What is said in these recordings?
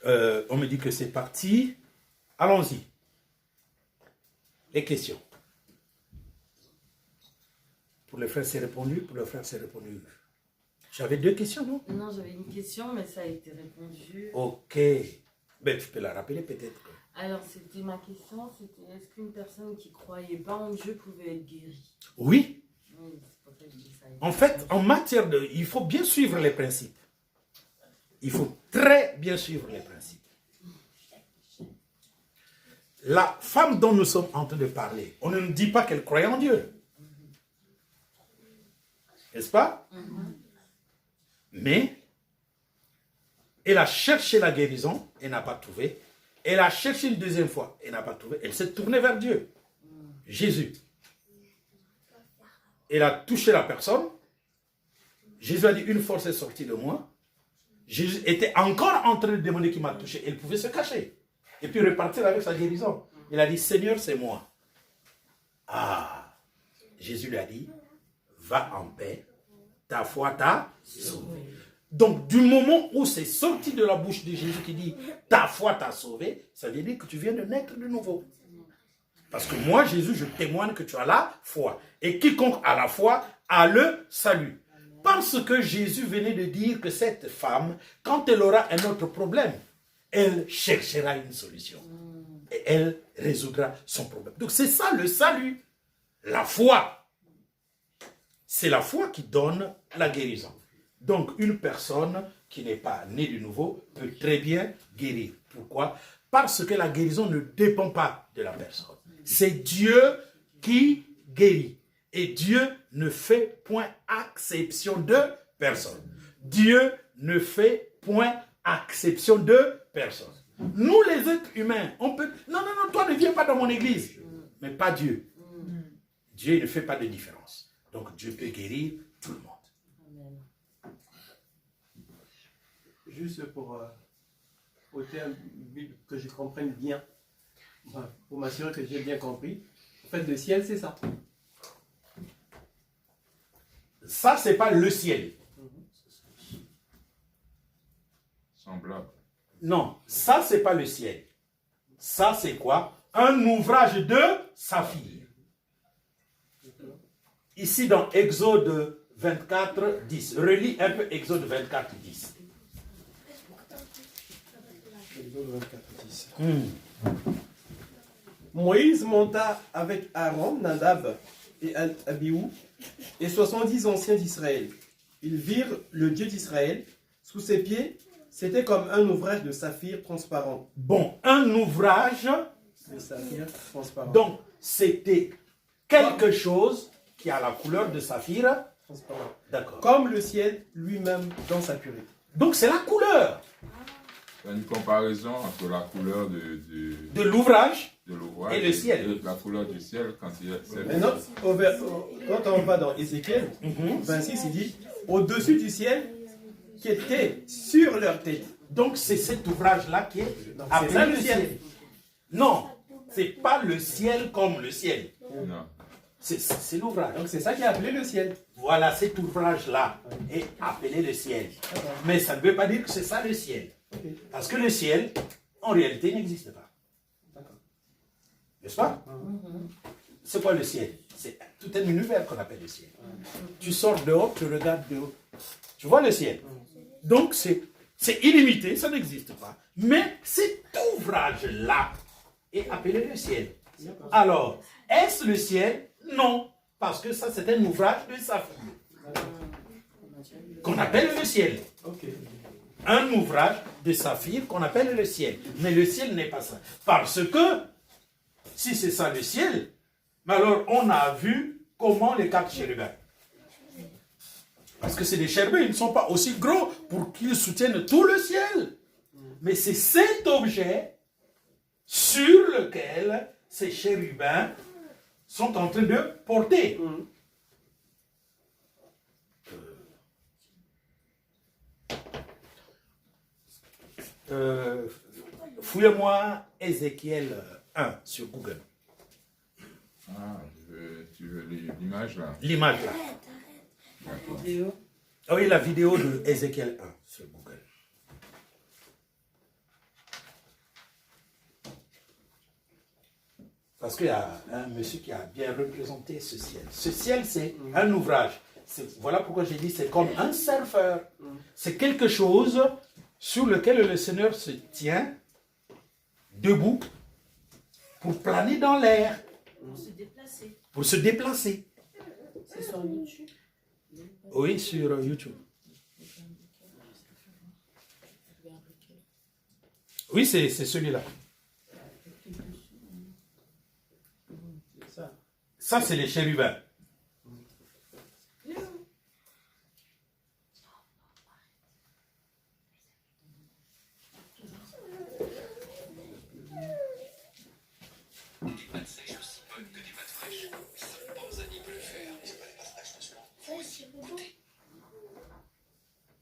On me dit que c'est parti. Allons-y. Les questions. Pour le frère, c'est répondu. Pour le frère, c'est répondu. J'avais 2 questions, non? Non, j'avais une question, mais ça a été répondu. Ok. Ben, tu peux la rappeler peut-être. Alors, c'était ma question, c'était est-ce qu'une personne qui ne croyait pas en Dieu pouvait être guérie? Oui. Oui, c'est pour ça que je dis ça. En fait, en matière de... Il faut bien suivre les principes. Il faut très bien suivre les principes. La femme dont nous sommes en train de parler, on ne nous dit pas qu'elle croyait en Dieu. N'est-ce pas? Mais elle a cherché la guérison, elle n'a pas trouvé. Elle a cherché une deuxième fois, elle n'a pas trouvé. Elle s'est tournée vers Dieu. Jésus. Elle a touché la personne. Jésus a dit, une force est sortie de moi. Jésus était encore en train de demander qui m'a touché. Elle pouvait se cacher. Et puis repartir avec sa guérison. Il a dit, Seigneur, c'est moi. Ah. Jésus lui a dit, va en paix. Ta foi t'a sauvé. Donc, du moment où c'est sorti de la bouche de Jésus qui dit, ta foi t'a sauvé, ça veut dire que tu viens de naître de nouveau. Parce que moi, Jésus, je témoigne que tu as la foi. Et quiconque a la foi a le salut. Parce que Jésus venait de dire que cette femme, quand elle aura un autre problème, elle cherchera une solution. Et elle résoudra son problème. Donc c'est ça le salut. La foi. C'est la foi qui donne la guérison. Donc une personne qui n'est pas née de nouveau peut très bien guérir. Pourquoi? Parce que la guérison ne dépend pas de la personne. C'est Dieu qui guérit. Et Dieu ne fait point exception de personne. Dieu ne fait point exception de personne. Nous, les êtres humains, on peut... Non, non, non, toi ne viens pas dans mon église. Mais pas Dieu. Dieu ne fait pas de différence. Donc Dieu peut guérir tout le monde. Juste pour au terme que je comprenne bien, pour m'assurer que j'ai bien compris, en fait, le ciel, c'est ça. Ça, c'est pas le ciel. Semblable. Non, ça, c'est pas le ciel. Ça, c'est quoi? Un ouvrage de saphir. Ici, dans Exode 24, 10. Relis un peu Exode 24, 10. Exode 24, 10. Moïse monta avec Aaron, Nadab et Abihu et 70 anciens d'Israël. Ils virent le Dieu d'Israël. Sous ses pieds, c'était comme un ouvrage de saphir transparent. Bon, un ouvrage De saphir transparent. Donc, c'était quelque chose qui a la couleur de saphir. Transparent. D'accord. Comme le ciel lui-même dans sa pureté. Donc, c'est la couleur Il y a une comparaison entre la couleur de l'ouvrage l'ouvrage et le ciel. et la couleur du ciel quand il est... Maintenant, quand on va dans Ézéchiel 26, il dit au-dessus du ciel qui était sur leur tête. Donc, c'est cet ouvrage-là qui est Donc, appelé c'est ça, le ciel. Non, c'est pas le ciel comme le ciel. Non. C'est l'ouvrage. Donc c'est ça qui est appelé le ciel. Voilà, cet ouvrage-là est appelé le ciel. Mais ça ne veut pas dire que c'est ça le ciel. Parce que le ciel, en réalité, n'existe pas. N'est-ce pas? C'est quoi le ciel? C'est tout un univers qu'on appelle le ciel. Tu sors dehors, tu regardes dehors. Tu vois le ciel? Donc c'est illimité, ça n'existe pas. Mais cet ouvrage-là est appelé le ciel. Alors, est-ce le ciel? Non. Parce que ça, c'est un ouvrage de saphir. Qu'on appelle le ciel. Un ouvrage de saphir qu'on appelle le ciel. Mais le ciel n'est pas ça. Parce que, si c'est ça le ciel, mais alors on a vu comment les 4 chérubins. Parce que c'est des chérubins, ils ne sont pas aussi gros pour qu'ils soutiennent tout le ciel. Mais c'est cet objet sur lequel ces chérubins sont en train de porter. Fouillez-moi Ézéchiel 1 sur Google. Ah, tu veux l'image là? L'image là. Vidéo. Ah oui, la vidéo de Ézéchiel 1 sur Google. Parce qu'il y a un monsieur qui a bien représenté ce ciel. Ce ciel, c'est un ouvrage. Voilà pourquoi j'ai dit c'est comme un serveur. C'est quelque chose sur lequel le Seigneur se tient debout pour planer dans l'air. Pour se déplacer. Pour se déplacer. C'est sur YouTube. Oui, sur YouTube. Oui, c'est celui-là. Ça, c'est les chérubins.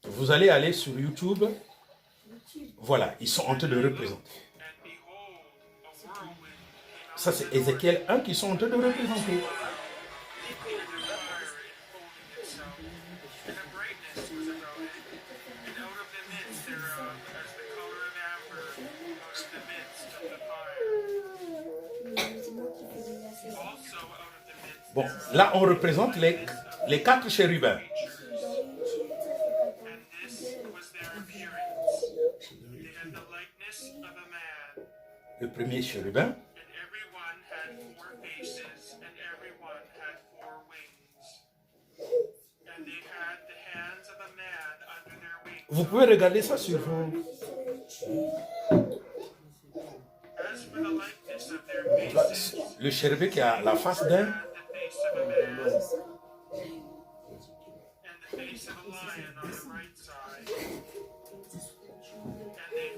Vous allez aller sur YouTube. Voilà, ils sont en train de représenter. Ça, c'est Ézéchiel 1 qui sont en train de représenter. Bon, là, on représente les 4 chérubins. Le premier chérubin. Vous pouvez regarder ça sur vos... Le chérubin qui a la face d'un...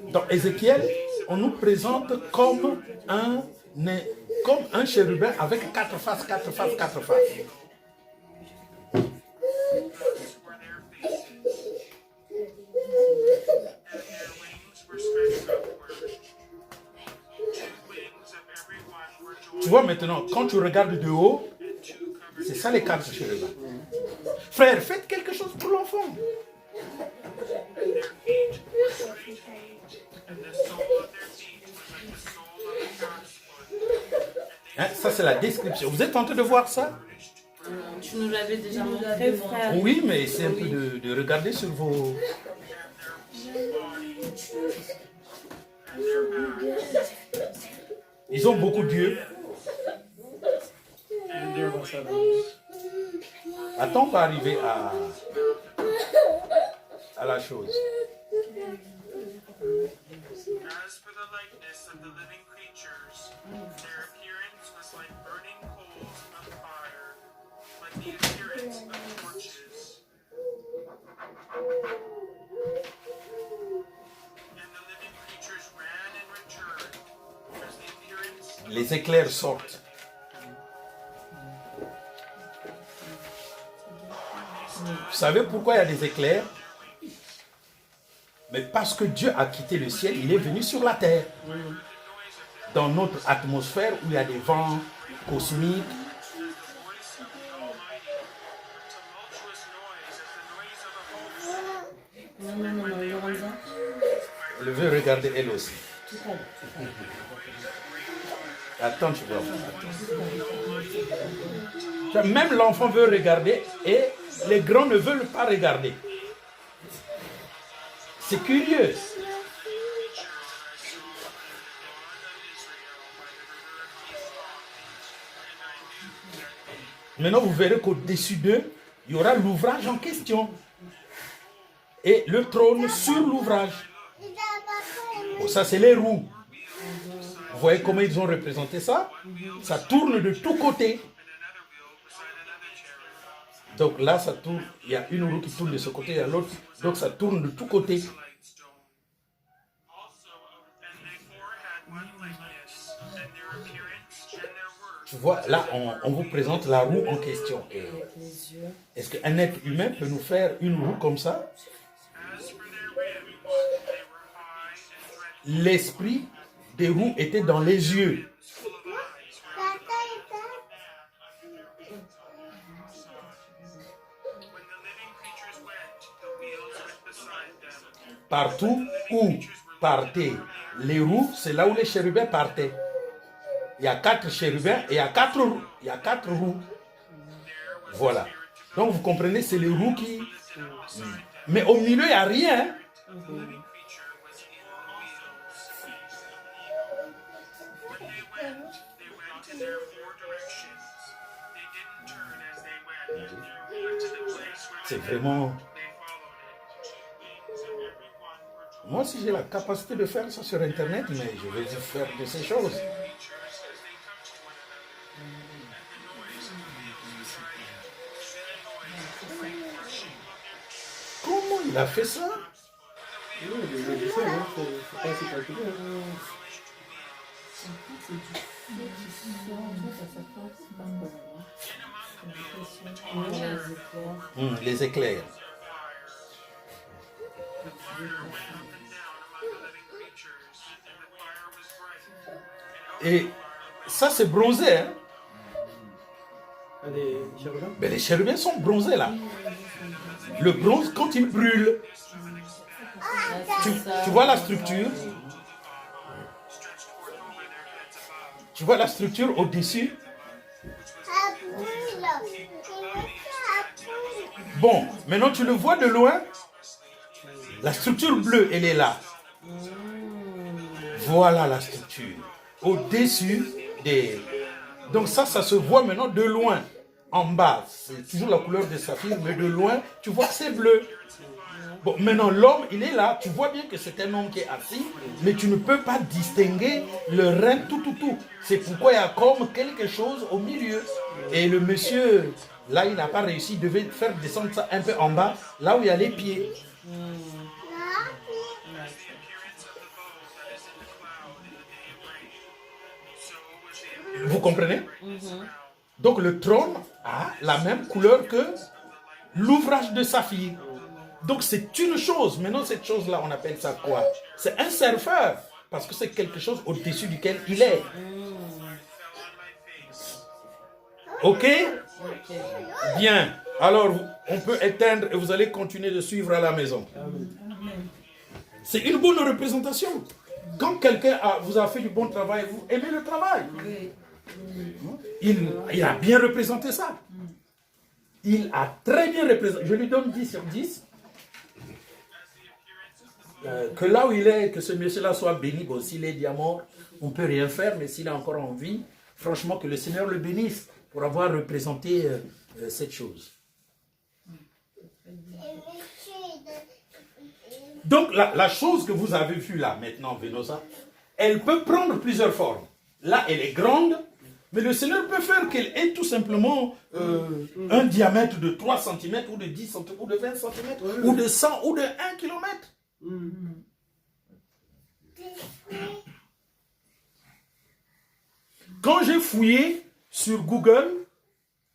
Dans Ézéchiel, on nous présente comme un chérubin avec 4 faces, 4 faces, 4 faces. Tu vois maintenant, quand tu regardes de haut, c'est ça les 4 chérubins. Frère, faites quelque chose pour l'enfant. Hein, ça c'est la description. Vous êtes en train de voir ça? Tu nous l'avais déjà montré, frère. Oui, mais c'est un peu de regarder sur vos... Ils ont beaucoup d'yeux. Attends, on va arriver à la chose. As for the likeness of the living creatures, their appearance was like burning coals of fire, like the appearance of torches. And the living creatures ran and returned, as the appearance of Les éclairs sortent. Vous savez pourquoi il y a des éclairs? Mais parce que Dieu a quitté le ciel, il est venu sur la terre. Dans notre atmosphère où il y a des vents cosmiques. Non, Lorenza. Elle veut regarder elle aussi. Attends, tu vois. Attends. Même l'enfant veut regarder et les grands ne veulent pas regarder. C'est curieux. Maintenant, vous verrez qu'au-dessus d'eux, il y aura l'ouvrage en question. Et le trône sur l'ouvrage. Bon, ça, c'est les roues. Vous voyez comment ils ont représenté ça? Ça tourne de tous côtés. Donc là, ça tourne. Il y a une roue qui tourne de ce côté, il y a l'autre. Donc ça tourne de tous côtés. Tu vois, là, on vous présente la roue en question. Est-ce qu'un être humain peut nous faire une roue comme ça? L'esprit des roues était dans les yeux. Partout où partaient les roues, c'est là où les chérubins partaient. il y a 4 chérubins et il y a 4 roues. Il y a 4 roues. Voilà. Donc vous comprenez, c'est les roues qui... Mais au milieu, il n'y a rien. C'est vraiment... Moi, si j'ai la capacité de faire ça sur Internet, mais je vais faire de ces choses. Comment il a fait ça? Oui, les magiciens, hein, c'est pas si calculé. Les éclairs. Et ça, c'est bronzé. Hein? Les chérubins? Mais les chérubins sont bronzés là. Le bronze, quand il brûle, tu vois la structure? Tu vois la structure au-dessus? Bon, maintenant tu le vois de loin. La structure bleue, elle est là. Voilà la structure. Au-dessus des... Donc ça se voit maintenant de loin. En bas, c'est toujours la couleur des saphirs, mais de loin, tu vois que c'est bleu. Bon, maintenant l'homme, il est là. Tu vois bien que c'est un homme qui est assis, mais tu ne peux pas distinguer le rein tout. C'est pourquoi il y a comme quelque chose au milieu. Et le monsieur, là, il n'a pas réussi. Il devait faire descendre ça un peu en bas, là où il y a les pieds. Vous comprenez? Donc le trône a la même couleur que l'ouvrage de saphir. Donc c'est une chose. Maintenant cette chose-là, on appelle ça quoi? C'est un serveur. Parce que c'est quelque chose au-dessus duquel il est. Ok? Bien. Alors on peut éteindre et vous allez continuer de suivre à la maison. C'est une bonne représentation. Quand quelqu'un vous a fait du bon travail, vous aimez le travail. Il a bien représenté ça. Il a très bien représenté. Je lui donne 10 sur 10. Que là où il est, que ce monsieur-là soit béni. Bon, s'il est diamant, on ne peut rien faire, mais s'il est encore en vie, franchement, que le Seigneur le bénisse pour avoir représenté cette chose. Donc, la chose que vous avez vue là, maintenant, Venosa, elle peut prendre plusieurs formes. Là, elle est grande, mais le Seigneur peut faire qu'elle ait tout simplement un diamètre de 3 cm, ou de 10 cm, ou de 20 cm, ou de 100, ou de 1 km. Quand j'ai fouillé sur Google,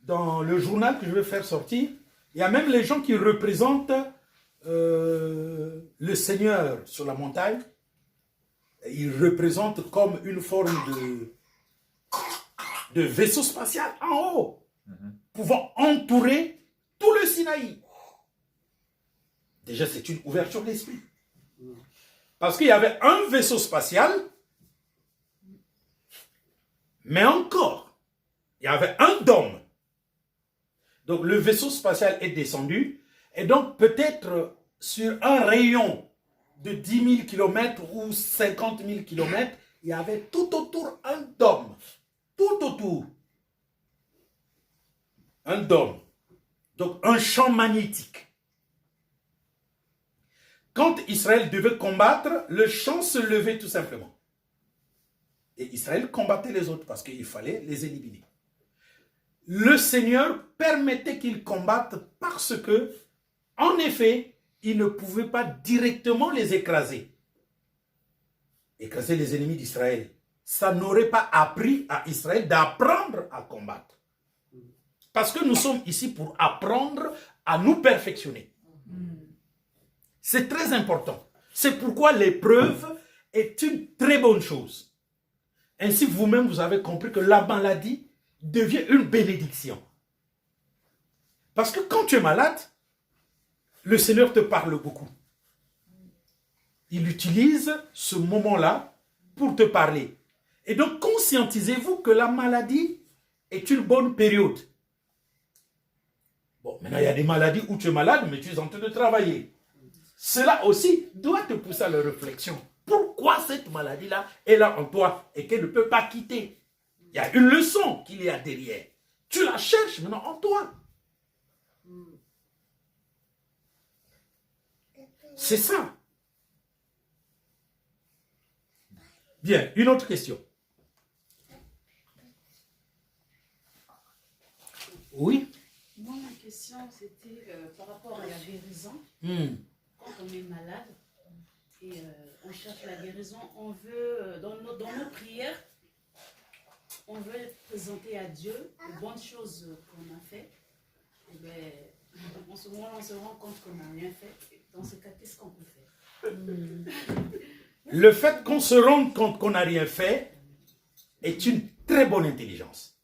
dans le journal que je vais faire sortir, il y a même les gens qui représentent le Seigneur sur la montagne. Ils représentent comme une forme de vaisseau spatial en haut, pouvant entourer tout le Sinaï. Déjà, c'est une ouverture d'esprit. Parce qu'il y avait un vaisseau spatial, mais encore, il y avait un dôme. Donc, le vaisseau spatial est descendu, et donc peut-être sur un rayon de 10 000 km ou 50 000 km, il y avait tout autour un dôme. Tout autour. Un dôme. Donc, un champ magnétique. Quand Israël devait combattre, le champ se levait tout simplement. Et Israël combattait les autres parce qu'il fallait les éliminer. Le Seigneur permettait qu'ils combattent parce que, en effet, il ne pouvait pas directement les écraser. Écraser les ennemis d'Israël. Ça n'aurait pas appris à Israël d'apprendre à combattre. Parce que nous sommes ici pour apprendre à nous perfectionner. C'est très important. C'est pourquoi l'épreuve est une très bonne chose. Ainsi, vous-même, vous avez compris que la maladie devient une bénédiction. Parce que quand tu es malade, le Seigneur te parle beaucoup. Il utilise ce moment-là pour te parler. Et donc, conscientisez-vous que la maladie est une bonne période. Bon, maintenant, il y a des maladies où tu es malade, mais tu es en train de travailler. Cela aussi doit te pousser à la réflexion. Pourquoi cette maladie-là est là en toi et qu'elle ne peut pas quitter? Il y a une leçon qu'il y a derrière. Tu la cherches maintenant en toi. C'est ça. Bien, une autre question. Oui. Moi, ma question, c'était par rapport à la guérison. Quand on est malade et on cherche la guérison, on veut, dans nos prières, on veut présenter à Dieu les bonnes choses qu'on a faites. Et bien, on se rend compte qu'on n'a rien fait. Dans ce cas, qu'est-ce qu'on peut faire? Le fait qu'on se rende compte qu'on n'a rien fait est une très bonne intelligence.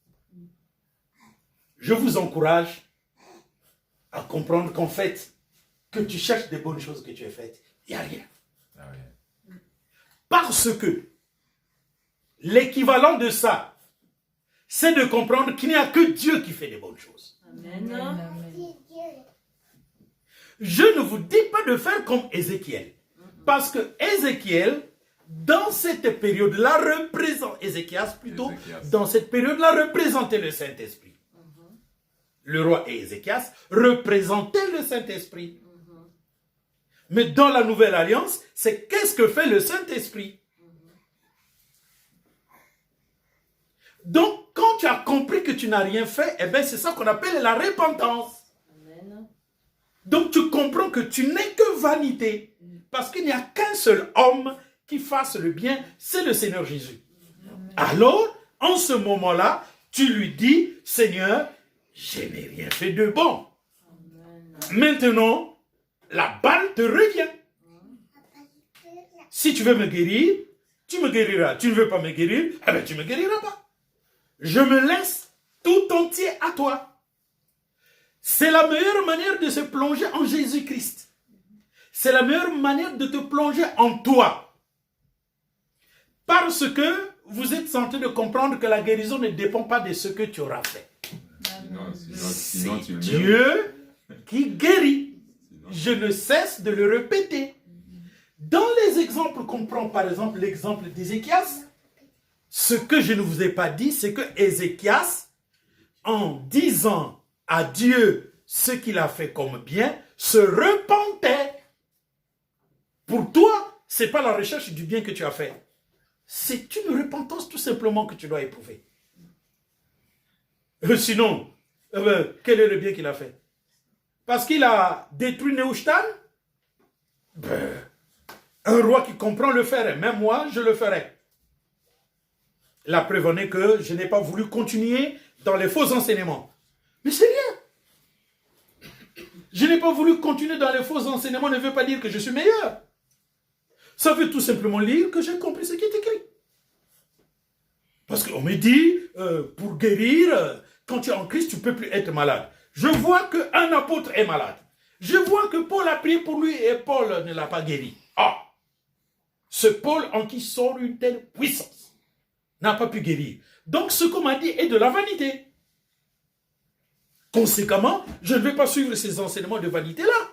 Je vous encourage à comprendre qu'en fait, que tu cherches des bonnes choses que tu as faites, il n'y a rien. Parce que l'équivalent de ça, c'est de comprendre qu'il n'y a que Dieu qui fait des bonnes choses. Amen. Je ne vous dis pas de faire comme Ézéchiel. Parce que Ézéchiel, dans cette période-là, Ézéchias plutôt, dans cette période-là, représentait le Saint-Esprit. Le roi Ézéchias représentait le Saint-Esprit. Mais dans la Nouvelle Alliance, c'est qu'est-ce que fait le Saint-Esprit? Donc, quand tu as compris que tu n'as rien fait, eh bien, c'est ça qu'on appelle la repentance. Amen. Donc, tu comprends que tu n'es que vanité. Parce qu'il n'y a qu'un seul homme qui fasse le bien, c'est le Seigneur Jésus. Alors, en ce moment-là, tu lui dis, Seigneur, je n'ai rien fait de bon. Maintenant, la balle te revient. Si tu veux me guérir, tu me guériras. Tu ne veux pas me guérir, eh bien, tu ne me guériras pas. Je me laisse tout entier à toi. C'est la meilleure manière de se plonger en Jésus-Christ. C'est la meilleure manière de te plonger en toi. Parce que vous êtes en train de comprendre que la guérison ne dépend pas de ce que tu auras fait. Sinon tu le C'est Dieu qui guérit. Je ne cesse de le répéter. Dans les exemples qu'on prend, par exemple l'exemple d'Ézéchias, ce que je ne vous ai pas dit, c'est que Ézéchias, en disant à Dieu ce qu'il a fait comme bien, se repentait. Pour toi, ce n'est pas la recherche du bien que tu as fait. C'est une repentance tout simplement que tu dois éprouver. Sinon, quel est le bien qu'il a fait? Parce qu'il a détruit Nehushtan? Un roi qui comprend le ferait. Même moi, je le ferais. La preuve en est que je n'ai pas voulu continuer dans les faux enseignements. Mais c'est rien. Je n'ai pas voulu continuer dans les faux enseignements ne veut pas dire que je suis meilleur. Ça veut tout simplement dire que j'ai compris ce qui est écrit. Parce qu'on me dit, pour guérir, quand tu es en Christ, tu ne peux plus être malade. Je vois qu'un apôtre est malade. Je vois que Paul a prié pour lui et Paul ne l'a pas guéri. Ah! Ce Paul en qui sort une telle puissance n'a pas pu guérir. Donc ce qu'on m'a dit est de la vanité. Conséquemment, je ne vais pas suivre ces enseignements de vanité-là.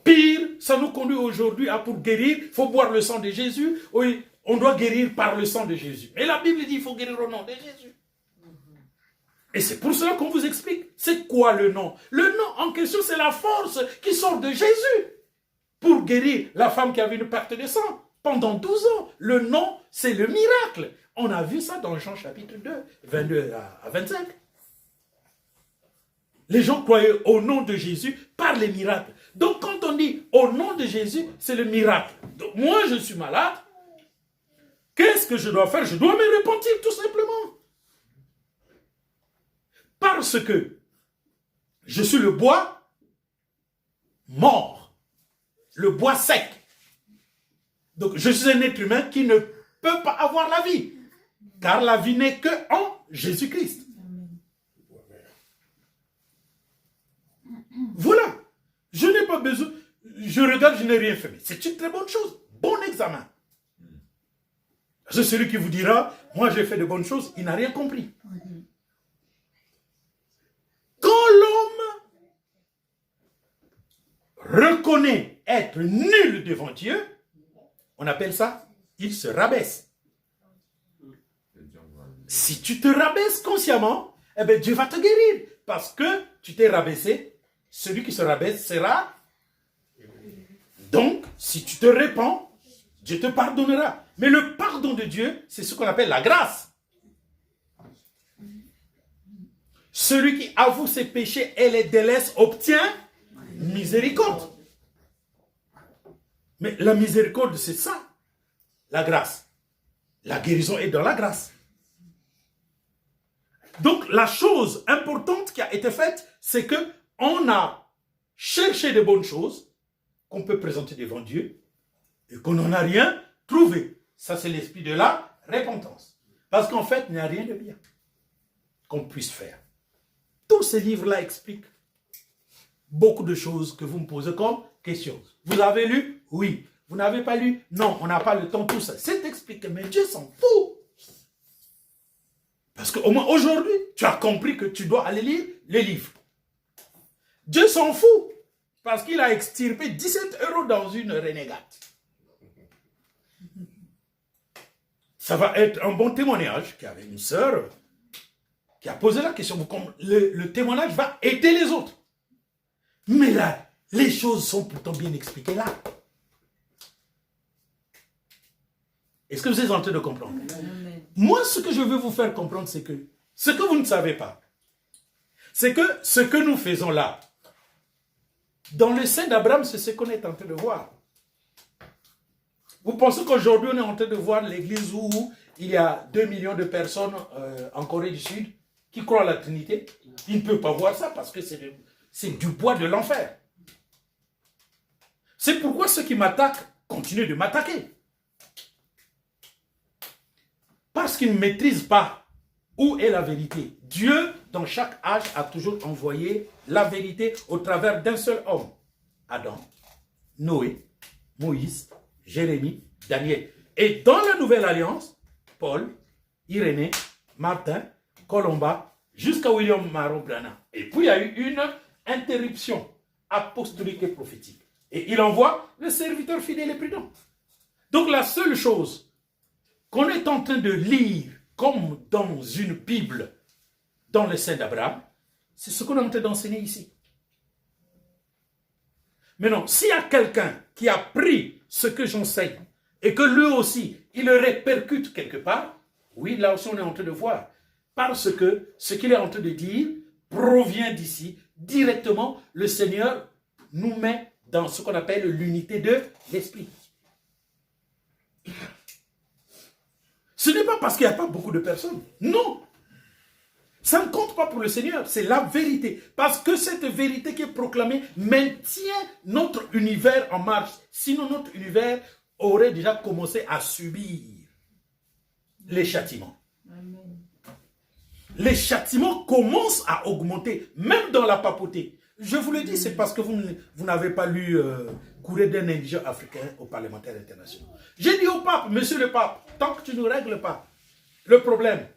Pire, ça nous conduit aujourd'hui à pour guérir, il faut boire le sang de Jésus. Oui, on doit guérir par le sang de Jésus. Mais la Bible dit qu'il faut guérir au nom de Jésus. Et c'est pour cela qu'on vous explique. C'est quoi le nom? Le nom en question, c'est la force qui sort de Jésus. Pour guérir la femme qui avait une perte de sang pendant 12 ans. Le nom, c'est le miracle. On a vu ça dans Jean chapitre 2, 22 à 25. Les gens croyaient au nom de Jésus par les miracles. Donc quand on dit au nom de Jésus, c'est le miracle. Donc moi je suis malade. Qu'est-ce que je dois faire? Je dois me repentir tout simplement. Parce que je suis le bois mort. Le bois sec. Donc je suis un être humain qui ne peut pas avoir la vie. Car la vie n'est que en Jésus-Christ. Voilà. Je n'ai pas besoin. Je regarde, je n'ai rien fait. C'est une très bonne chose. Bon examen. Parce que celui qui vous dira, moi j'ai fait de bonnes choses, il n'a rien compris. Quand l'homme reconnaît être nul devant Dieu, on appelle ça, il se rabaisse. Si tu te rabaisses consciemment, eh bien Dieu va te guérir. Parce que tu t'es rabaissé, celui qui se rabaisse sera. Donc, si tu te répands, Dieu te pardonnera. Mais le pardon de Dieu, c'est ce qu'on appelle la grâce. Celui qui avoue ses péchés et les délaisse obtient miséricorde. Mais la miséricorde, c'est ça, la grâce. La guérison est dans la grâce. Donc, la chose importante qui a été faite, c'est que on a cherché de bonnes choses qu'on peut présenter devant Dieu et qu'on n'en a rien trouvé. Ça, c'est l'esprit de la repentance. Parce qu'en fait, il n'y a rien de bien qu'on puisse faire. Tous ces livres-là expliquent beaucoup de choses que vous me posez comme question. Vous avez lu? Oui. Vous n'avez pas lu? Non, on n'a pas le temps, tout ça. C'est expliqué, mais Dieu s'en fout. Parce qu'au moins aujourd'hui, tu as compris que tu dois aller lire les livres. Dieu s'en fout. Parce qu'il a extirpé 17 € dans une renégate. Ça va être un bon témoignage qu'il y avait une sœur qui a posé la question. Le témoignage va aider les autres. Mais là, les choses sont pourtant bien expliquées là. Est-ce que vous êtes en train de comprendre? Moi, ce que je veux vous faire comprendre, c'est que ce que vous ne savez pas, c'est que ce que nous faisons là, dans le sein d'Abraham, c'est ce qu'on est en train de voir. Vous pensez qu'aujourd'hui, on est en train de voir l'église où il y a 2 millions de personnes en Corée du Sud qui croient à la Trinité? Ils ne peuvent pas voir ça parce que c'est du bois de l'enfer. C'est pourquoi ceux qui m'attaquent continuent de m'attaquer. Parce qu'ils ne maîtrisent pas où est la vérité. Dieu, dans chaque âge, a toujours envoyé la vérité au travers d'un seul homme. Adam, Noé, Moïse, Jérémie, Daniel. Et dans la Nouvelle Alliance, Paul, Irénée, Martin, Colomba, jusqu'à William Marron Branham. Et puis il y a eu une interruption apostolique et prophétique. Et il envoie le serviteur fidèle et prudent. Donc la seule chose qu'on est en train de lire comme dans une Bible, dans le sein d'Abraham, c'est ce qu'on est en train d'enseigner ici. Maintenant, s'il y a quelqu'un qui a pris ce que j'enseigne et que lui aussi, il le répercute quelque part, oui, là aussi on est en train de voir. Parce que ce qu'il est en train de dire provient d'ici. Directement, le Seigneur nous met dans ce qu'on appelle l'unité de l'esprit. Ce n'est pas parce qu'il n'y a pas beaucoup de personnes. Non. Ça ne compte pas pour le Seigneur. C'est la vérité. Parce que cette vérité qui est proclamée maintient notre univers en marche. Sinon, notre univers aurait déjà commencé à subir les châtiments. Amen. Les châtiments commencent à augmenter, même dans la papauté. Je vous le dis, c'est parce que vous n'avez pas lu Courrier d'un indigent africain au parlementaire international. J'ai dit au pape, monsieur le pape, tant que tu ne règles pas le problème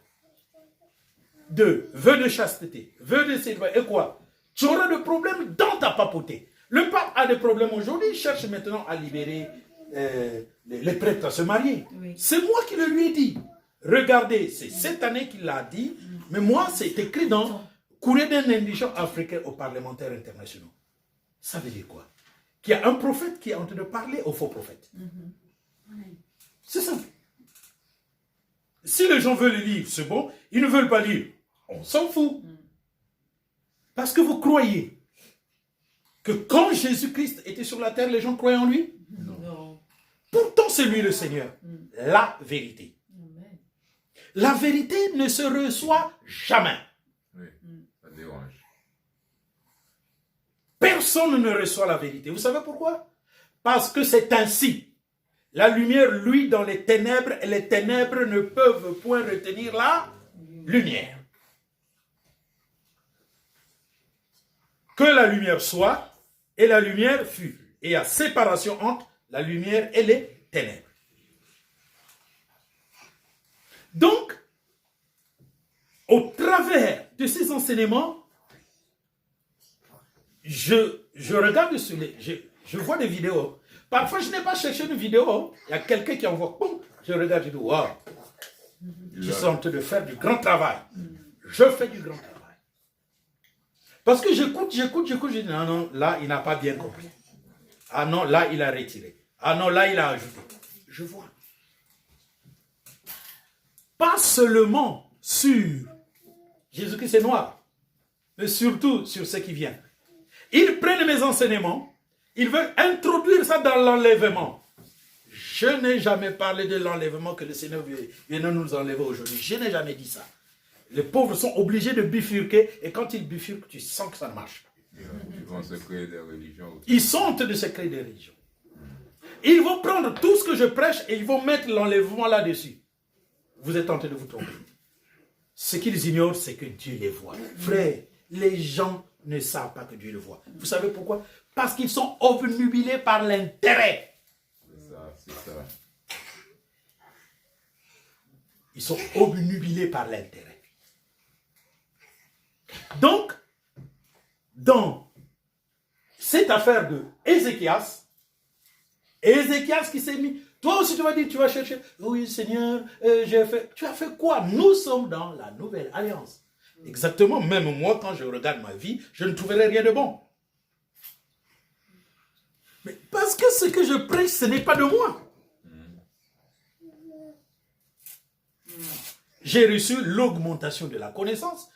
de vœux de chasteté, vœux de célibataire et quoi, tu auras des problèmes dans ta papauté. Le pape a des problèmes aujourd'hui, il cherche maintenant à libérer les prêtres à se marier. Oui. C'est moi qui le lui ai dit. Regardez, c'est cette année qu'il l'a dit, mais moi c'est écrit dans Courrier d'un indigent africain aux parlementaires internationaux. Ça veut dire quoi? Qu'il y a un prophète qui est en train de parler aux faux prophètes. C'est simple. Si les gens veulent le lire, c'est bon. Ils ne veulent pas lire, on s'en fout. Parce que vous croyez que quand Jésus-Christ était sur la terre, les gens croyaient en lui? Non. Pourtant, c'est lui le Seigneur. La vérité. Amen. La vérité ne se reçoit jamais. Oui, ça dérange. Personne ne reçoit la vérité. Vous savez pourquoi? Parce que c'est ainsi. La lumière luit dans les ténèbres et les ténèbres ne peuvent point retenir la lumière. Que la lumière soit et la lumière fut. Et il y a séparation entre la lumière et les ténèbres. au travers de ces enseignements, je regarde sur les... Je vois des vidéos. Parfois, je n'ai pas cherché une vidéo. Il y a quelqu'un qui envoie. Boum, je regarde, je dis, waouh, ils sont en train de faire du grand travail. Je fais du grand travail. Parce que j'écoute, je dis, non, non, là, il n'a pas bien compris. Ah non, là, il a retiré. Ah non, là, il a ajouté. Je vois. Pas seulement sur Jésus-Christ est noir, mais surtout sur ce qui vient. Ils prennent mes enseignements, ils veulent introduire ça dans l'enlèvement. Je n'ai jamais parlé de l'enlèvement que le Seigneur vient nous enlever aujourd'hui. Je n'ai jamais dit ça. Les pauvres sont obligés de bifurquer et quand ils bifurquent, tu sens que ça ne marche pas. Ils vont se créer des religions aussi. Ils sont en train de se créer des religions. Ils vont prendre tout ce que je prêche et ils vont mettre l'enlèvement là-dessus. Vous êtes en train de vous tromper. Ce qu'ils ignorent, c'est que Dieu les voit. Frère, les gens ne savent pas que Dieu les voit. Vous savez pourquoi? Parce qu'ils sont obnubilés par l'intérêt. C'est ça. Ils sont obnubilés par l'intérêt. Donc, dans cette affaire de Ézéchias qui s'est mis, toi aussi tu vas dire, tu vas chercher, oui Seigneur, j'ai fait, tu as fait quoi? Nous sommes dans la nouvelle alliance. Exactement, même moi quand je regarde ma vie, je ne trouverai rien de bon. Mais parce que ce que je prêche, ce n'est pas de moi. J'ai reçu l'augmentation de la connaissance.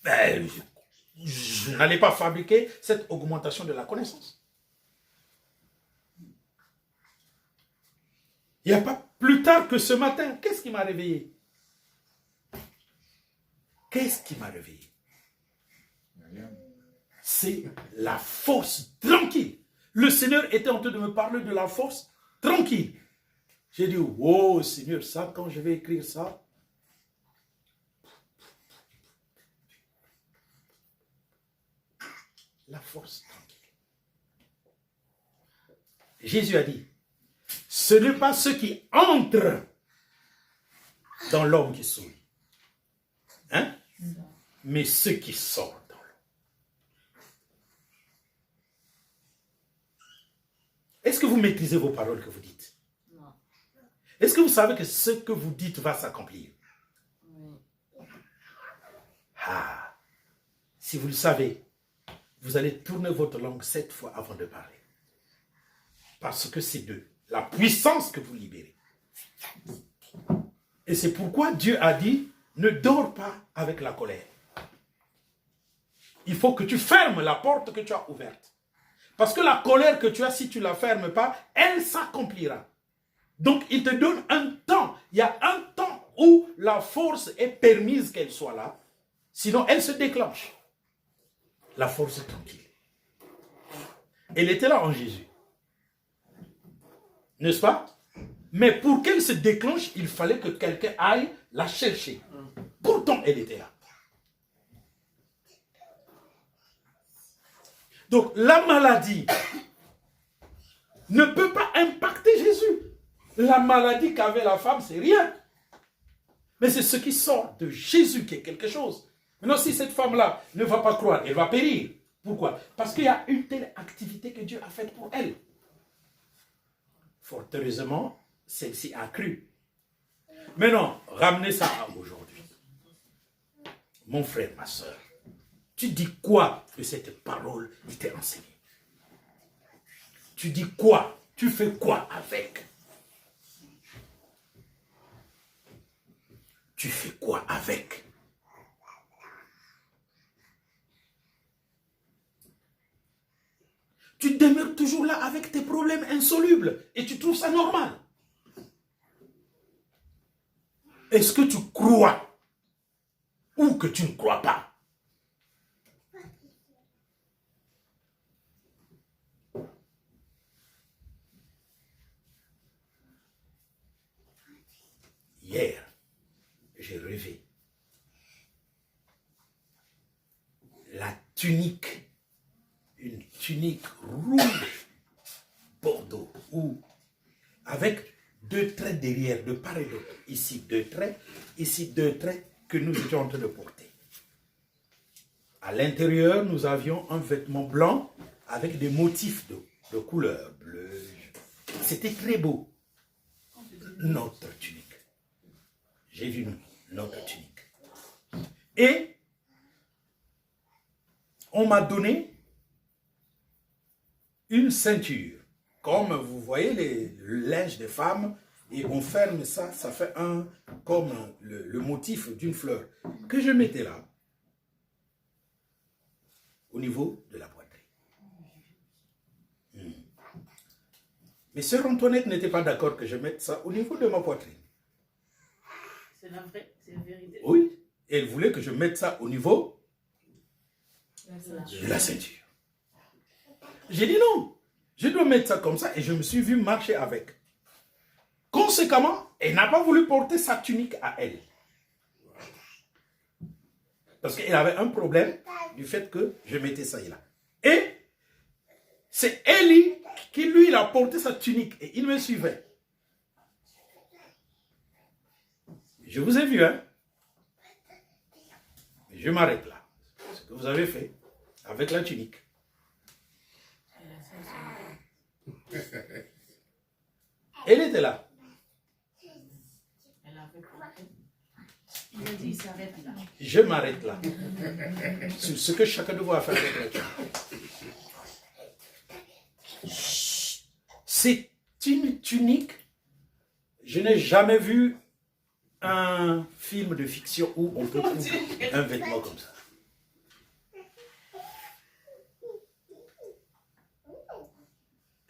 Ben, je n'allais pas fabriquer cette augmentation de la connaissance. Il n'y a pas plus tard que ce matin. Qu'est-ce qui m'a réveillé? Qu'est-ce qui m'a réveillé? C'est la force tranquille. Le Seigneur était en train de me parler de la force tranquille. J'ai dit, oh Seigneur, ça, quand je vais écrire ça, la force tranquille. Jésus a dit, ce n'est pas ceux qui entrent dans l'homme qui sourit, hein? Mais ceux qui sortent dans l'homme. Est-ce que vous maîtrisez vos paroles que vous dites? Non. Est-ce que vous savez que ce que vous dites va s'accomplir? Oui. Ah, si vous le savez, vous allez tourner votre langue 7 fois avant de parler. Parce que c'est de la puissance que vous libérez. Et c'est pourquoi Dieu a dit, ne dors pas avec la colère. Il faut que tu fermes la porte que tu as ouverte. Parce que la colère que tu as, si tu ne la fermes pas, elle s'accomplira. Donc il te donne un temps. Il y a un temps où la force est permise qu'elle soit là. Sinon, elle se déclenche. La force est tranquille. Elle était là en Jésus. N'est-ce pas? Mais pour qu'elle se déclenche, il fallait que quelqu'un aille la chercher. Pourtant, elle était là. Donc, la maladie ne peut pas impacter Jésus. La maladie qu'avait la femme, c'est rien. Mais c'est ce qui sort de Jésus qui est quelque chose. Maintenant, si cette femme-là ne va pas croire, elle va périr. Pourquoi? Parce qu'il y a une telle activité que Dieu a faite pour elle. Fort heureusement, celle-ci a cru. Maintenant, ramenez ça à aujourd'hui. Mon frère, ma soeur, tu dis quoi de cette parole qui t'est enseignée? Tu dis quoi? Tu fais quoi avec? Tu fais quoi avec? Tu demeures toujours là avec tes problèmes insolubles et tu trouves ça normal. Est-ce que tu crois ou que tu ne crois pas? Hier, j'ai rêvé la tunique, une tunique rouge, bordeaux, ou avec deux traits derrière, de part et d'autre. Ici 2 traits, ici 2 traits, que nous étions en train de porter. À l'intérieur, nous avions un vêtement blanc avec des motifs de couleur bleue. C'était très beau. Notre tunique. J'ai vu notre tunique. Et on m'a donné une ceinture. Comme vous voyez le linge des femmes, et on ferme ça, ça fait comme le motif d'une fleur, que je mettais là, au niveau de la poitrine. Mais sœur Antoinette n'était pas d'accord que je mette ça au niveau de ma poitrine. C'est la vérité. Oui, elle voulait que je mette ça au niveau de la ceinture. J'ai dit non, je dois mettre ça comme ça et je me suis vu marcher avec. Conséquemment, elle n'a pas voulu porter sa tunique à elle. Parce qu'elle avait un problème du fait que je mettais ça là. Et c'est Élie qui, lui, il a porté sa tunique et il me suivait. Je vous ai vu, hein? Je m'arrête là. Ce que vous avez fait avec la tunique. Elle était là. Il a dit, il s'arrête là. Je m'arrête là. Sur ce que chacun de vous a fait avec la tunique. C'est une tunique. Je n'ai jamais vu un film de fiction où on peut coudre un vêtement comme ça.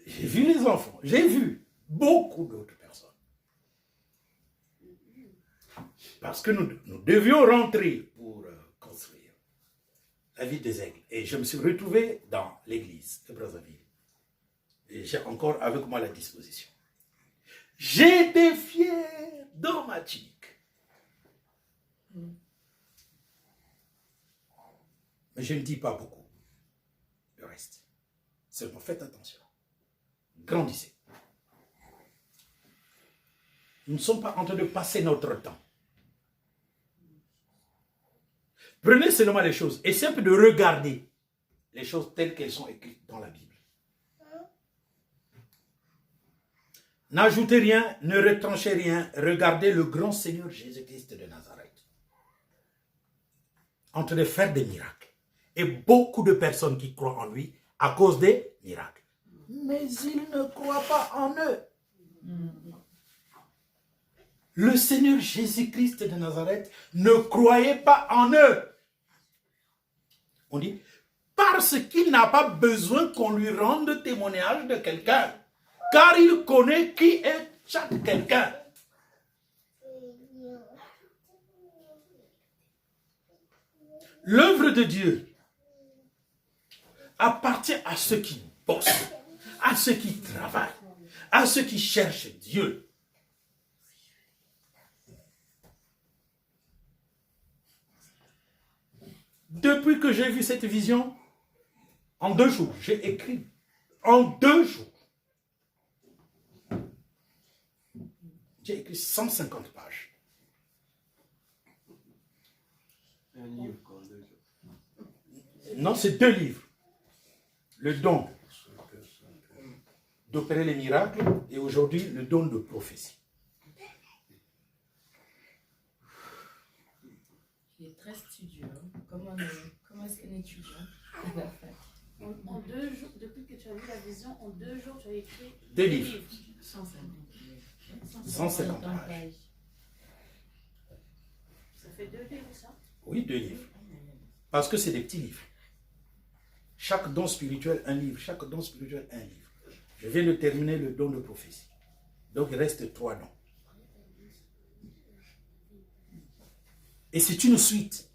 J'ai vu les enfants, j'ai vu beaucoup d'autres personnes. Parce que nous devions rentrer pour construire la ville des aigles. Et je me suis retrouvé dans l'église de Brazzaville. Et j'ai encore avec moi la disposition. J'étais fier dans ma tunique. Mais je ne dis pas beaucoup. Le reste. Seulement faites attention. Grandissez. Nous ne sommes pas en train de passer notre temps. Prenez seulement les choses. Essayez un peu de regarder les choses telles qu'elles sont écrites dans la Bible. N'ajoutez rien, ne retranchez rien. Regardez le grand Seigneur Jésus-Christ de Nazareth en train de faire des miracles. Et beaucoup de personnes qui croient en lui à cause des miracles. Mais ils ne croient pas en eux. Le Seigneur Jésus-Christ de Nazareth ne croyait pas en eux. On dit, parce qu'il n'a pas besoin qu'on lui rende témoignage de quelqu'un. Car il connaît qui est chaque quelqu'un. L'œuvre de Dieu appartient à ceux qui bossent, à ceux qui travaillent, à ceux qui cherchent Dieu. Depuis que j'ai vu cette vision, en 2 jours, j'ai écrit. En 2 jours. J'ai écrit 150 pages. Un livre, quoi, 2 jours. Non, c'est 2 livres. Le don d'opérer les miracles et aujourd'hui le don de prophétie. Il est très studieux. Comment est-ce qu'un étudiant va faire? En 2 jours, depuis que tu as vu la vision, en 2 jours, tu as écrit 2 livres. 150 150 pages. Ça fait 2 livres, ça? Oui, 2 livres. Parce que c'est des petits livres. Chaque don spirituel, un livre. Chaque don spirituel, un livre. Je viens de terminer le don de prophétie. Donc, il reste 3 dons. Et c'est une suite.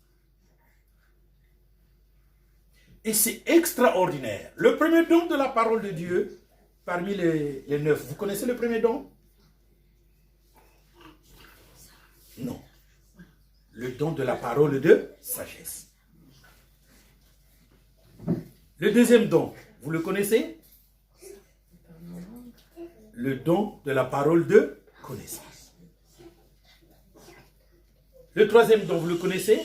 Et c'est extraordinaire. Le premier don de la parole de Dieu, parmi les 9. Vous connaissez le premier don? Non. Le don de la parole de sagesse. Le deuxième don, vous le connaissez? Le don de la parole de connaissance. Le troisième don, vous le connaissez?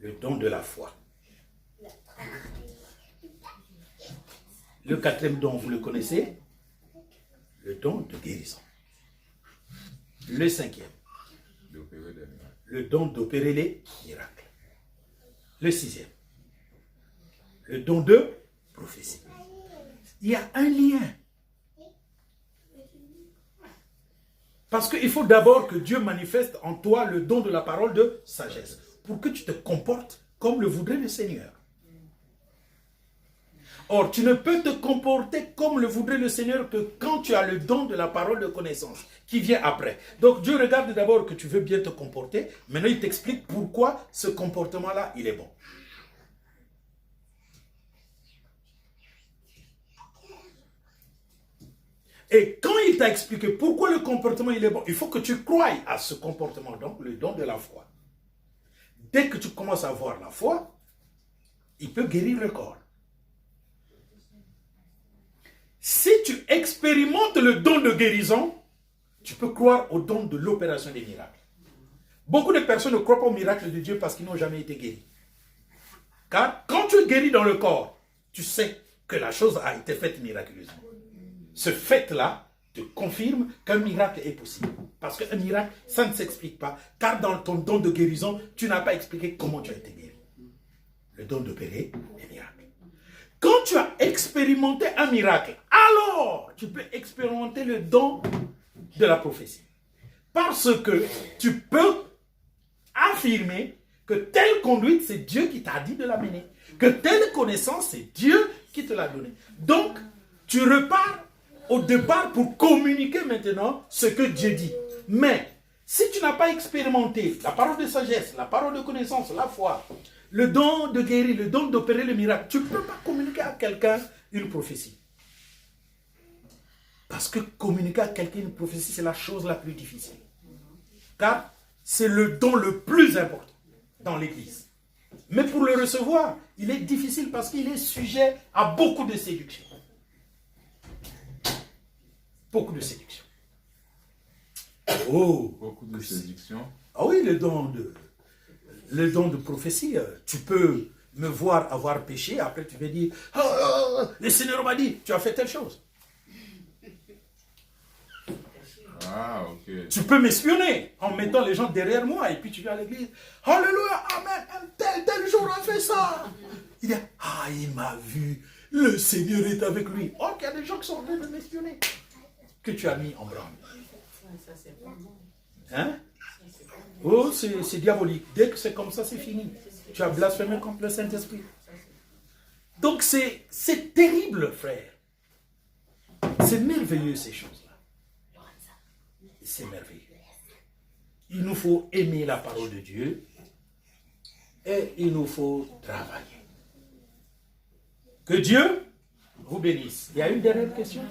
Le don de la foi. Le quatrième don, vous le connaissez? Le don de guérison. Le cinquième, D'opérer des miracles. le don d'opérer les miracles. Le sixième, le don de prophétie. Il y a un lien. Parce qu'il faut d'abord que Dieu manifeste en toi le don de la parole de sagesse, pour que tu te comportes comme le voudrait le Seigneur. Or, tu ne peux te comporter comme le voudrait le Seigneur que quand tu as le don de la parole de connaissance, qui vient après. Donc, Dieu regarde d'abord que tu veux bien te comporter, maintenant il t'explique pourquoi ce comportement-là, il est bon. Et quand il t'a expliqué pourquoi le comportement il est bon, il faut que tu croies à ce comportement, donc le don de la foi. Dès que tu commences à avoir la foi, il peut guérir le corps. Si tu expérimentes le don de guérison, tu peux croire au don de l'opération des miracles. Beaucoup de personnes ne croient pas au miracle de Dieu parce qu'ils n'ont jamais été guéris. Car quand tu es guéri dans le corps, tu sais que la chose a été faite miraculeusement. Ce fait-là te confirme qu'un miracle est possible. Parce qu'un miracle, ça ne s'explique pas. Car dans ton don de guérison, tu n'as pas expliqué comment tu as été guéri. Le don d'opérer les miracles. Quand tu as expérimenté un miracle, alors tu peux expérimenter le don de la prophétie. Parce que tu peux affirmer que telle conduite, c'est Dieu qui t'a dit de la mener. Que telle connaissance, c'est Dieu qui te l'a donnée. Donc, tu repars au départ pour communiquer maintenant ce que Dieu dit. Mais, si tu n'as pas expérimenté la parole de sagesse, la parole de connaissance, la foi, le don de guérir, le don d'opérer le miracle, tu ne peux pas communiquer à quelqu'un une prophétie. Parce que communiquer à quelqu'un une prophétie, c'est la chose la plus difficile. Car c'est le don le plus important dans l'Église. Mais pour le recevoir, il est difficile parce qu'il est sujet à beaucoup de séduction. Beaucoup de séduction. Oh! Beaucoup de séduction. Ah oui, le don de prophétie, tu peux me voir avoir péché, après tu vas dire, oh, le Seigneur m'a dit, tu as fait telle chose. Ah, ok. Tu peux m'espionner en mettant les gens derrière moi et puis tu viens à l'église. Alléluia, amen, tel jour a fait ça. Il dit, ah, il m'a vu, le Seigneur est avec lui. Or, il y a des gens qui sont en train de m'espionner, que tu as mis en branle. Hein? Oh, c'est diabolique. Dès que c'est comme ça, c'est fini. Tu as blasphémé contre le Saint-Esprit. Donc, c'est terrible, frère. C'est merveilleux, ces choses-là. C'est merveilleux. Il nous faut aimer la parole de Dieu et il nous faut travailler. Que Dieu vous bénisse. Il y a une dernière question?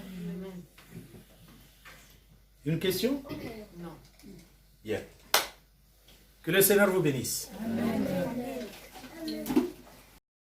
Une question? Non. Bien. Que le Seigneur vous bénisse. Amen.